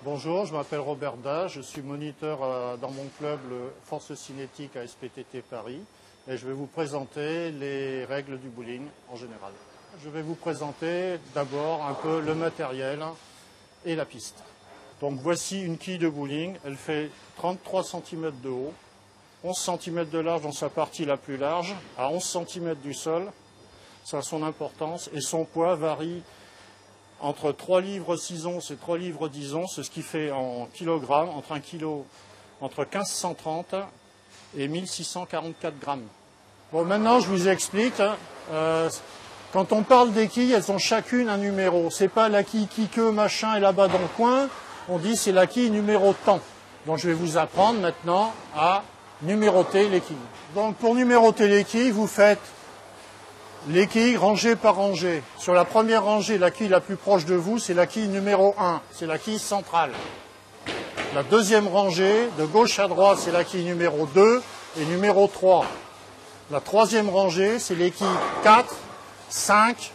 Bonjour, je m'appelle Robert Da, je suis moniteur dans mon club le Force Cinétique à SPTT Paris et je vais vous présenter les règles du bowling en général. Je vais vous présenter d'abord un peu le matériel et la piste. Donc voici une quille de bowling, elle fait 33 cm de haut, 11 cm de large dans sa partie la plus large, à 11 cm du sol, ça a son importance et son poids varie entre 3 livres 6 onces et 3 livres 10 onces, ce qui fait en kilogrammes entre 1530 et 1644 grammes. Bon, maintenant je vous explique. Quand on parle des quilles, elles ont chacune un numéro. C'est pas la quille qui-que machin est là-bas dans le coin. On dit c'est la quille numéro tant. Donc je vais vous apprendre maintenant à numéroter les quilles. Donc pour numéroter les quilles, vous faites les quilles rangées par rangée. Sur la première rangée, la quille la plus proche de vous, c'est la quille numéro 1. C'est la quille centrale. La deuxième rangée, de gauche à droite, c'est la quille numéro 2 et numéro 3. La troisième rangée, c'est les quilles 4, 5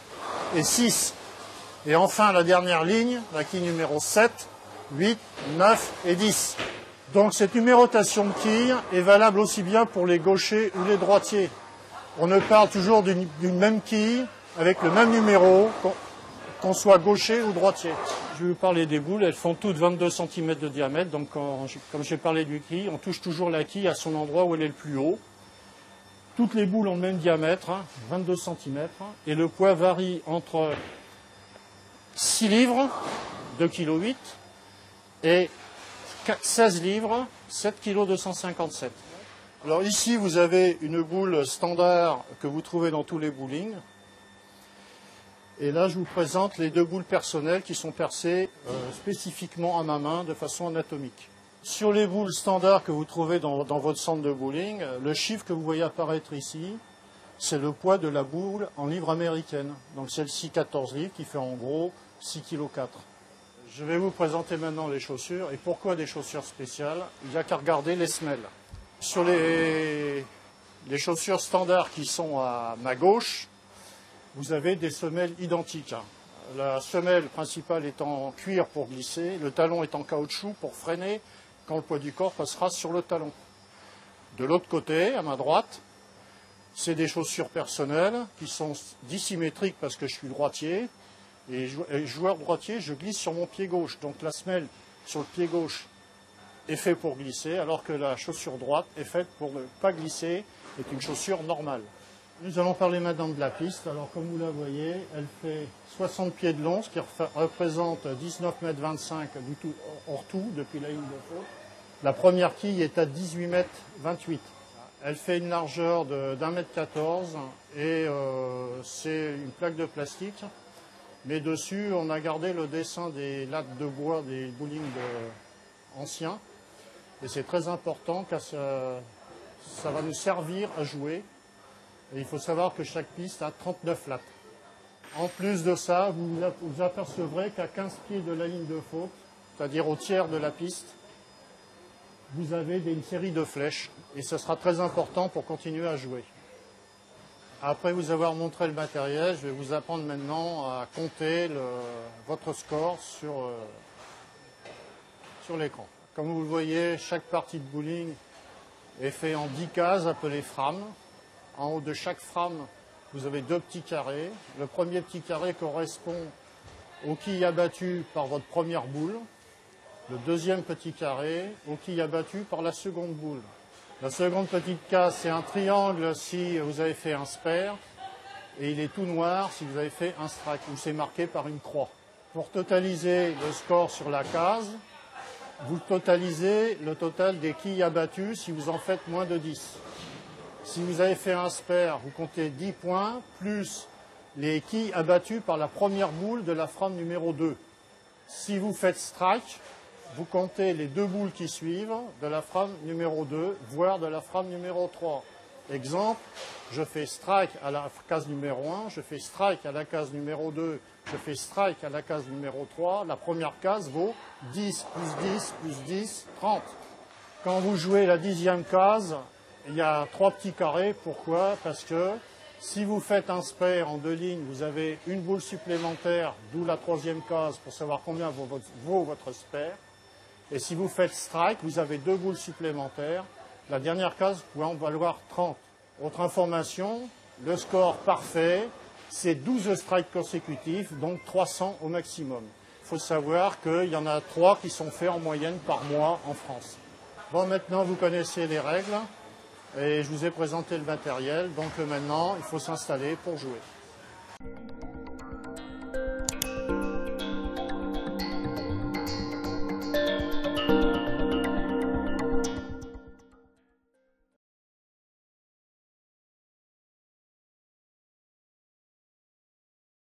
et 6. Et enfin, la dernière ligne, la quille numéro 7, 8, 9 et 10. Donc cette numérotation de quilles est valable aussi bien pour les gauchers ou les droitiers. On ne parle toujours d'une même quille avec le même numéro, qu'on soit gaucher ou droitier. Je vais vous parler des boules, elles font toutes 22 cm de diamètre, donc comme j'ai parlé du quille, on touche toujours la quille à son endroit où elle est le plus haut. Toutes les boules ont le même diamètre, 22 cm, et le poids varie entre 6 livres, 2,8 kg, et 16 livres, 7,257 kg. Alors ici, vous avez une boule standard que vous trouvez dans tous les bowlings. Et là, je vous présente les deux boules personnelles qui sont percées spécifiquement à ma main de façon anatomique. Sur les boules standards que vous trouvez dans votre centre de bowling, le chiffre que vous voyez apparaître ici, c'est le poids de la boule en livres américaines. Donc celle-ci, 14 livres, qui fait en gros 6,4 kg. Je vais vous présenter maintenant les chaussures. Et pourquoi des chaussures spéciales? Il n'y a qu'à regarder les semelles. Sur les chaussures standards qui sont à ma gauche, vous avez des semelles identiques. La semelle principale est en cuir pour glisser, le talon est en caoutchouc pour freiner quand le poids du corps passera sur le talon. De l'autre côté, à ma droite, c'est des chaussures personnelles qui sont dissymétriques parce que je suis droitier. Et joueur droitier, je glisse sur mon pied gauche. Donc la semelle sur le pied gauche est faite pour glisser, alors que la chaussure droite est faite pour ne pas glisser, est une chaussure normale. Nous allons parler maintenant de la piste. Alors comme vous la voyez, elle fait 60 pieds de long, ce qui représente 19,25 m du tout, hors tout, depuis la ligne de faute. La première quille est à 18,28 m. Elle fait une largeur de d'1,14 m et c'est une plaque de plastique. Mais dessus, on a gardé le dessin des lattes de bois des bowling anciens. Et c'est très important car ça va nous servir à jouer. Et il faut savoir que chaque piste a 39 lattes. En plus de ça, vous apercevrez qu'à 15 pieds de la ligne de faute, c'est-à-dire au tiers de la piste, vous avez une série de flèches. Et ce sera très important pour continuer à jouer. Après vous avoir montré le matériel, je vais vous apprendre maintenant à compter votre score sur l'écran. Comme vous le voyez, chaque partie de bowling est faite en 10 cases appelées frames. En haut de chaque frame, vous avez 2 petits carrés. Le premier petit carré correspond aux quilles abattues par votre première boule. Le deuxième petit carré aux quilles abattues par la seconde boule. La seconde petite case, c'est un triangle si vous avez fait un spare. Et il est tout noir si vous avez fait un strike, où c'est marqué par une croix. Pour totaliser le score sur la case, vous totalisez le total des quilles abattues si vous en faites moins de 10. Si vous avez fait un spare, vous comptez 10 points, plus les quilles abattues par la première boule de la frame numéro 2. Si vous faites strike, vous comptez les 2 boules qui suivent de la frame numéro 2, voire de la frame numéro 3. Exemple, je fais strike à la case numéro 1, je fais strike à la case numéro 2, je fais strike à la case numéro 3. La première case vaut 10, plus 10, plus 10, 30. Quand vous jouez la 10e case, il y a 3 petits carrés. Pourquoi? Parce que Si vous faites un spare en 2 lignes, vous avez une boule supplémentaire, d'où la 3e case pour savoir combien vaut votre spare. Et si vous faites strike, vous avez 2 boules supplémentaires. La dernière case peut en valoir 30. Autre information, le score parfait, c'est 12 strikes consécutifs, donc 300 au maximum. Il faut savoir qu'il y en a 3 qui sont faits en moyenne par mois en France. Bon, maintenant vous connaissez les règles et je vous ai présenté le matériel, donc maintenant il faut s'installer pour jouer.